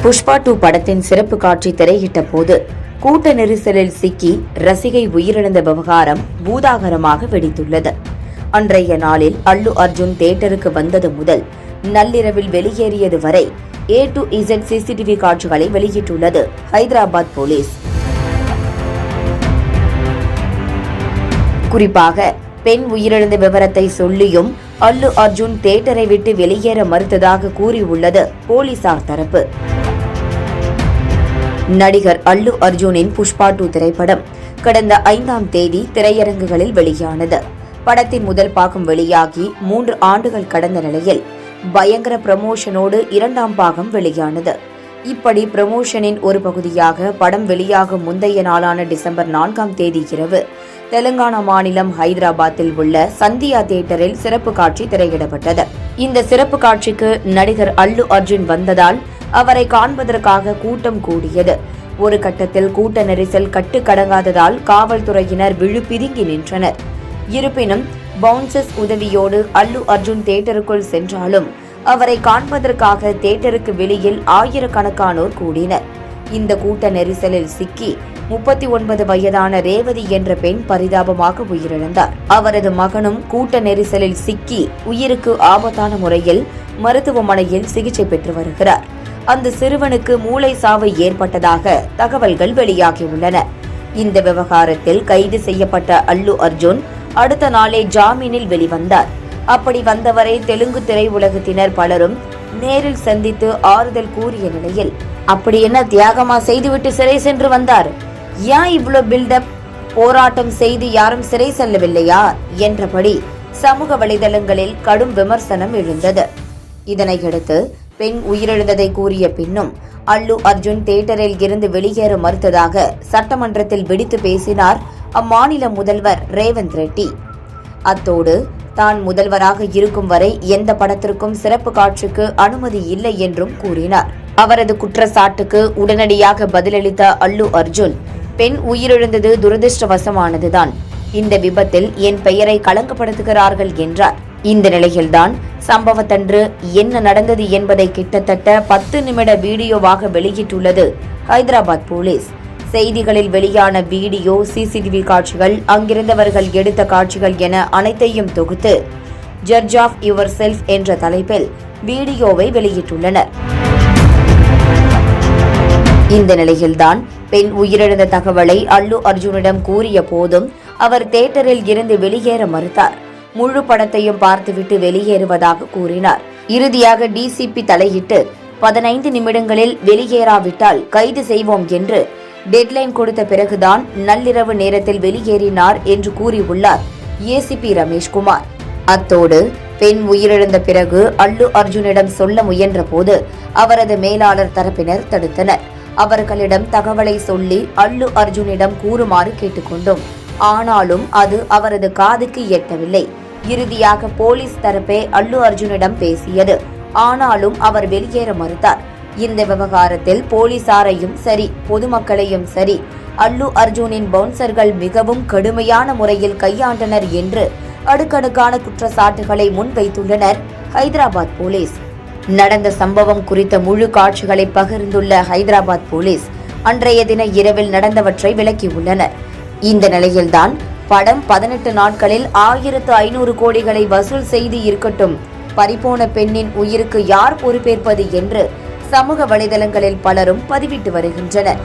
புஷ்பா 2 படத்தின் சிறப்பு காட்சி திரையிட்ட போது கூட்ட நெரிசலில் சிக்கி ரசிகை உயிரிழந்த விவகாரம் பூதாகரமாக வெடித்துள்ளது. அன்றைய நாளில் அல்லு அர்ஜுன் தியேட்டருக்கு வந்தது முதல் நள்ளிரவில் வெளியேறியது வரை A to Z சிசிடிவி காட்சிகளை வெளியிட்டுள்ளது ஹைதராபாத் போலீஸ். குறிப்பாக பெண் உயிரிழந்த விவரத்தை சொல்லியும் அல்லு அர்ஜுன் தியேட்டரை விட்டு வெளியேற மறுத்ததாக கூறியுள்ளது போலீசார் தரப்பு. நடிகர் அல்லு அர்ஜுனின் புஷ்பா 2 திரைப்படம் கடந்த 5ஆம் தேதி திரையரங்குகளில் வெளியானது. படத்தின் முதல் பாகம் வெளியாகி 3 ஆண்டுகள் கடந்த நிலையில் பயங்கர ப்ரமோஷனோடு 2ஆம் பாகம் வெளியானது. இப்படி ப்ரமோஷனின் ஒரு பகுதியாக படம் வெளியாகும் முந்தைய நாளான டிசம்பர் 4ஆம் தேதி இரவு தெலுங்கானா மாநிலம் ஹைதராபாத்தில் உள்ள சந்தியா தியேட்டரில் சிறப்பு காட்சி திரையிடப்பட்டது. இந்த சிறப்பு காட்சிக்கு நடிகர் அல்லு அர்ஜுன் வந்ததால் அவரை காண்பதற்காக கூட்டம் கூடியது. ஒரு கட்டத்தில் கூட்ட நெரிசல் கட்டுக்கடங்காததால் காவல்துறையினர் விழுப்பிதுங்கி நின்றனர். இருப்பினும் பவுன்சர்ஸ் உதவியோடு அல்லு அர்ஜுன் தியேட்டருக்குள் சென்றாலும் அவரை காண்பதற்காக தியேட்டருக்கு வெளியில் ஆயிரக்கணக்கானோர் கூடினர். இந்த கூட்ட நெரிசலில் சிக்கி 39 வயதான ரேவதி என்ற பெண் பரிதாபமாக உயிரிழந்தார். அவரது மகனும் கூட்ட நெரிசலில் சிக்கி உயிருக்கு ஆபத்தான முறையில் மருத்துவமனையில் சிகிச்சை பெற்று வருகிறார். அந்த சிறுவனுக்கு மூளை சாவு ஏற்பட்டதாக தகவல்கள் வெளியாகியுள்ளன. இந்த விவகாரத்தில் கைது செய்யப்பட்ட அல்லு அர்ஜுன் அடுத்த நாளே ஜாமீனில் வெளிவந்தார். அப்படி வந்தவரை தெலுங்கு திரையுலகத்தினர் பலரும் நேரில் சந்தித்து ஆறுதல் கூறிய நிலையில், அப்படி என்ன தியாகமா செய்துவிட்டு சிறை சென்று வந்தார், ஏன் இவ்வளவு பில்டப், போராட்டம் செய்து யாரும் சிறை செல்லவில்லையா என்றபடி சமூக வலைதளங்களில் கடும் விமர்சனம் எழுந்தது. இதனையடுத்து பெண் உயிரிழந்ததை கூறிய பின்னும் அல்லு அர்ஜுன் தியேட்டரில் இருந்து வெளியேற மறுத்ததாக சட்டமன்றத்தில் வெடித்து பேசினார் அம்மாநில முதல்வர் ரேவந்த் ரெட்டி. அத்தோடு தான் முதல்வராக இருக்கும் வரை எந்த படத்திற்கும் சிறப்பு காட்சிக்கு அனுமதி இல்லை என்றும் கூறினார். அவரது குற்றச்சாட்டுக்கு உடனடியாக பதிலளித்த அல்லு அர்ஜுன், பெண் உயிரிழந்தது துரதிருஷ்டவசமானதுதான், இந்த விபத்தில் என் பெயரை களங்கப்படுத்துகிறார்கள் என்றார். இந்த நிலையில்தான் சம்பவத்தன்று என்ன நடந்தது என்பதை கிட்டத்தட்ட 10 நிமிட வீடியோவாக வெளியிட்டுள்ளது ஹைதராபாத் போலீஸ். செய்திகளில் வெளியான வீடியோ, சிசிடிவி காட்சிகள், அங்கிருந்தவர்கள் எடுத்த காட்சிகள் என அனைத்தையும் தொகுத்து ஜட்ஜ் ஆஃப் யுவர் செல்ஃப் என்ற தலைப்பில் வீடியோவை வெளியிட்டுள்ளனர். இந்த நிலையில்தான் பெண் உயிரிழந்த தகவலை அல்லு அர்ஜுனிடம் கூறிய போதும் அவர் தியேட்டரில் இருந்து வெளியேற மறுத்தார். முழு படத்தையும் பார்த்துவிட்டு வெளியேறுவதாக கூறினார். இறுதியாக டிசிபி தலையிட்டு 15 நிமிடங்களில் வெளியேறாவிட்டால் கைது செய்வோம் என்று டெட்லைன் கொடுத்த பிறகுதான் நள்ளிரவு நேரத்தில் வெளியேறினார் என்று கூறியுள்ளார் ஏசிபி ரமேஷ்குமார். அத்தோடு பெண் உயிரிழந்த பிறகு அல்லு அர்ஜுனிடம் சொல்ல முயன்ற போது அவரது மேலாளர் தரப்பினர் தடுத்தனர். அவர்களிடம் தகவலை சொல்லி அல்லு அர்ஜுனிடம் கூறுமாறு கேட்டுக்கொண்டோம். ஆனாலும் அது அவரது காதுக்கு எட்டவில்லை. இறுதியாக போலீஸ் தரப்பே அல்லு அர்ஜுனிடம் பேசியது. ஆனாலும் அவர் வெளியேற மறுத்தார். இந்த விவகாரத்தில் போலீசாரையும் சரி, பொதுமக்களையும் சரி அல்லு அர்ஜுனின் பவுன்சர்கள் மிகவும் கடுமையான முறையில் கையாண்டனர் என்று அடுக்கடுக்கான குற்றச்சாட்டுகளை முன்வைத்துள்ளனர் ஹைதராபாத் போலீஸ். நடந்த சம்பவம் குறித்த முழு காட்சிகளை பகிர்ந்துள்ள ஹைதராபாத் போலீஸ் அன்றைய தின இரவில் நடந்தவற்றை விளக்கியுள்ளனர். இந்த நிலையில்தான் படம் 18 நாட்களில் 1500 கோடிகளை வசூல் செய்து இருக்கட்டும், பறிபோன பெண்ணின் உயிருக்கு யார் பொறுப்பேற்பது என்று சமூக வலைதளங்களில் பலரும் பதிவிட்டு வருகின்றனர்.